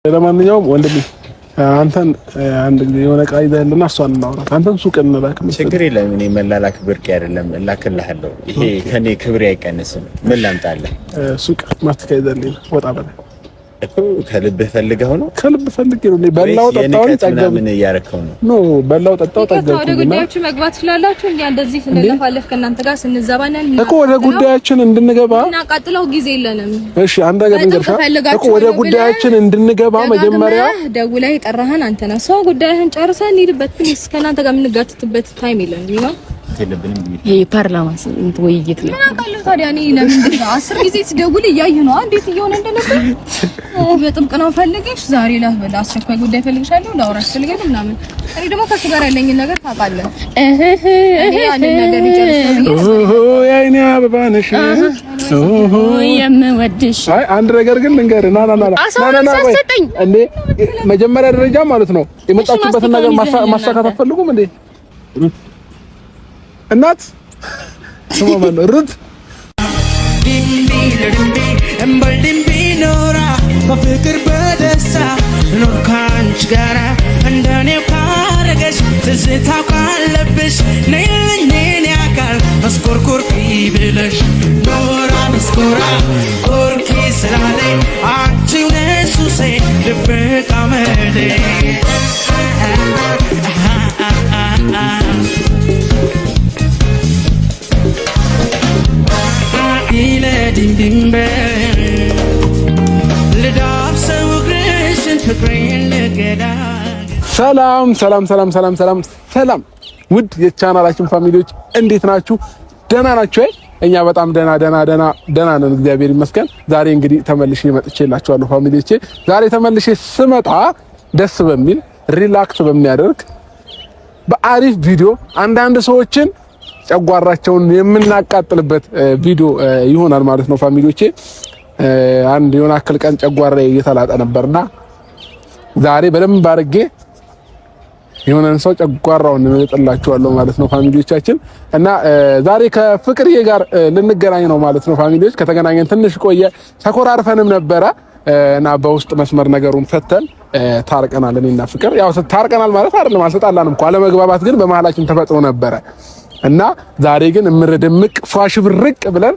ለማንኛውም ወንድሜ አንተን አንድ ጊዜ የሆነ ቃይዳ ያለና እሷን እናውራት። አንተን ሱቅ እንላክ ችግር የለም። እኔ መላላክ ብርቅ አይደለም፣ እላክልሃለሁ። ይሄ ከኔ ክብሬ አይቀንስም። ምን ላምጣልህ? ሱቅ ማስተካይዘልኝ ወጣ በለ እኮ ከልብህ ፈልገው ነው? ከልብ ፈልገው ነው። በላው ጠጣው ጠገብ ምን እያረከው ነው? ኖ በላው ጠጣው ጠገብ። ወደ ጉዳያችሁ መግባት ትችላላችሁ። እኛ እንደዚህ ስንለፋለፍ ከእናንተ ጋር ስንዘባናል እኮ ወደ ጉዳያችን እንድንገባ እናቃጥለው ጊዜ የለንም። እሺ አንድ ነገር እንገርሻ እኮ ወደ ጉዳያችን እንድንገባ መጀመሪያ ደውለህ የጠራህን አንተ ነህ። ሰው ጉዳይህን ጨርሰህ እንሂድበት። ፕሊስ ከእናንተ ጋር የምንጋጭትበት ታይም የለንም ነው ይሄ ፓርላማ እንት ወይይት ነው። ምን አውቃለሁ ታዲያ እኔ ለምን 10 ጊዜ ስደውል እያየሁ ነው እንዴት እየሆነ እንደነበር። በጥብቅ ነው ፈልገሽ ዛሬ ለበላ አስቸኳይ ጉዳይ ፈልግሻለሁ ላውራሽ ፈልገኝ ምናምን። እኔ ደግሞ ከሱ ጋር ያለኝን ነገር ታውቃለህ። እኔ ያንን ነገር ይጨርሳለሁ። ያይኔ አበባ ነሽ የምወድሽ። አይ አንድ ነገር ግን ልንገርህ። ና እንዴ መጀመሪያ ደረጃ ማለት ነው የመጣችሁበትን ነገር ማሳካት አትፈልጉም እንዴ? እናት ሰማማን ሩት እምበልድም ቢኖራ በፍቅር በደስታ ኖር ካንቺ ጋራ እንደኔው ካረገሽ ትዝታው ካለብሽ ነይልኝ የኔ አካል መስኮርኮር ብለሽ ኖራ መስኮራ ኮርኪ ስላለኝ አንቺው ነሽ ሱሴ ድብቅ አመሌ ሰላም ውድ የቻናላችን ፋሚሊዎች እንዴት ናችሁ? ደህና ናችሁ? እኛ በጣም ደህና ነን፣ እግዚአብሔር ይመስገን። ዛሬ እንግዲህ ተመልሼ መጥቼላችኋለሁ ፋሚሊዎቼ። ዛሬ ተመልሼ ስመጣ ደስ በሚል ሪላክስ በሚያደርግ በአሪፍ ቪዲዮ አንዳንድ ሰዎችን ጨጓራቸውን የምናቃጥልበት ቪዲዮ ይሆናል ማለት ነው ፋሚሊዎቼ። አንድ የሆነ አክል ቀን ጨጓራዬ እየተላጠ ነበርና ዛሬ በደንብ አድርጌ የሆነን ሰው ጨጓራውን እንጥላችኋለሁ ማለት ነው ፋሚሊዎቻችን። እና ዛሬ ከፍቅርዬ ጋር ልንገናኝ ነው ማለት ነው ፋሚሊዎች። ከተገናኘን ትንሽ ቆየ፣ ተኮራርፈንም ነበረ እና በውስጥ መስመር ነገሩን ፈተን ታርቀናል። እኔና ፍቅር ያው ታርቀናል ማለት አይደለም፣ አልተጣላንም እኮ አለመግባባት ግን በመሀላችን ተፈጥሮ ነበረ። እና ዛሬ ግን እምርድምቅ ፏሽብርቅ ብለን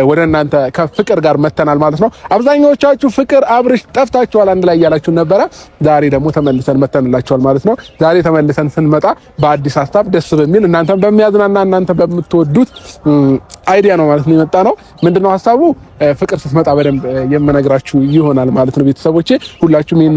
ወደ እናንተ ከፍቅር ጋር መተናል ማለት ነው። አብዛኛዎቻችሁ ፍቅር አብርሽ ጠፍታችኋል አንድ ላይ ያላችሁ ነበረ። ዛሬ ደግሞ ተመልሰን መተንላችኋል ማለት ነው። ዛሬ ተመልሰን ስንመጣ በአዲስ ሀሳብ ደስ በሚል እናንተን በሚያዝናና እናንተ በምትወዱት አይዲያ ነው ማለት ነው የመጣ ነው። ምንድነው ሀሳቡ? ፍቅር ስትመጣ በደንብ የምነግራችሁ ይሆናል ማለት ነው ቤተሰቦቼ ሁላችሁም